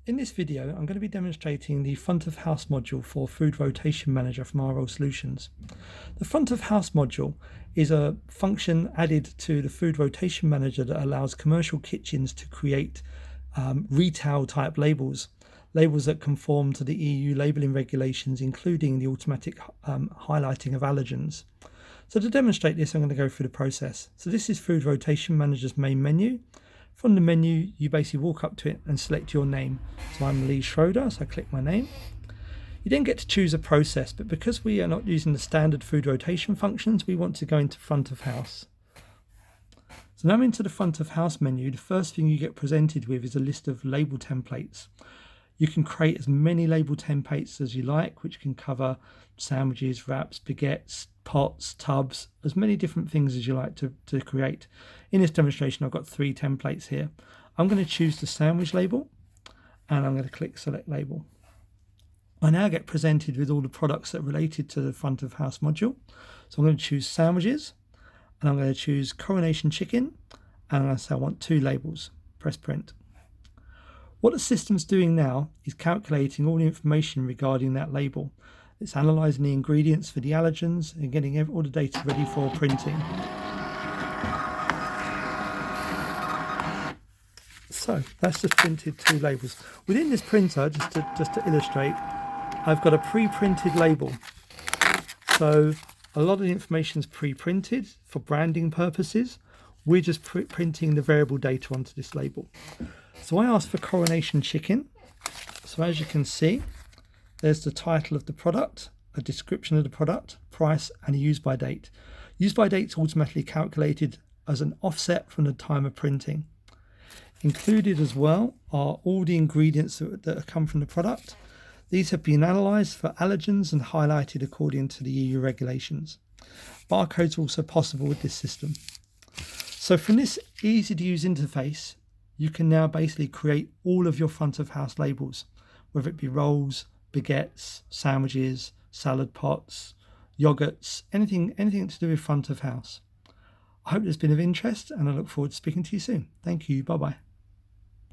In this video, I'm going to be demonstrating the front of house module for Food Rotation Manager from RL Solutions. The front of house module is a function added to the Food Rotation Manager that allows commercial kitchens to create retail type labels that conform to the EU labelling regulations, including the automatic highlighting of allergens. So to demonstrate this, I'm going to go through the process. So this is Food Rotation Manager's main menu. From the menu, you basically walk up to it and select your name. So I'm Lee Schroeder, so I click my name. You then get to choose a process, but because we are not using the standard food rotation functions, we want to go into front of house. So now I'm into the front of house menu. The first thing you get presented with is a list of label templates. You can create as many label templates as you like, which can cover sandwiches, wraps, baguettes, pots, tubs, as many different things as you like to create. In this demonstration, I've got 3 templates here. I'm going to choose the sandwich label and I'm going to click select label. I now get presented with all the products that are related to the front of house module. So I'm going to choose sandwiches and I'm going to choose coronation chicken and I'm going to say I want 2 labels. Press print. What the system's doing now is calculating all the information regarding that label. It's analysing the ingredients for the allergens and getting all the data ready for printing. So that's just printed 2 labels. Within this printer, just to illustrate, I've got a pre-printed label. So a lot of the information is pre-printed for branding purposes. We're just printing the variable data onto this label. So I asked for coronation chicken. So as you can see, there's the title of the product, a description of the product, price, and a use by date. Use by date is automatically calculated as an offset from the time of printing. Included as well are all the ingredients that come from the product. These have been analysed for allergens and highlighted according to the EU regulations. Barcodes are also possible with this system. So from this easy to use interface, you can now basically create all of your front of house labels, whether it be rolls, baguettes, sandwiches, salad pots, yogurts, anything to do with front of house. I hope it's been of interest and I look forward to speaking to you soon. Thank you. Bye-bye.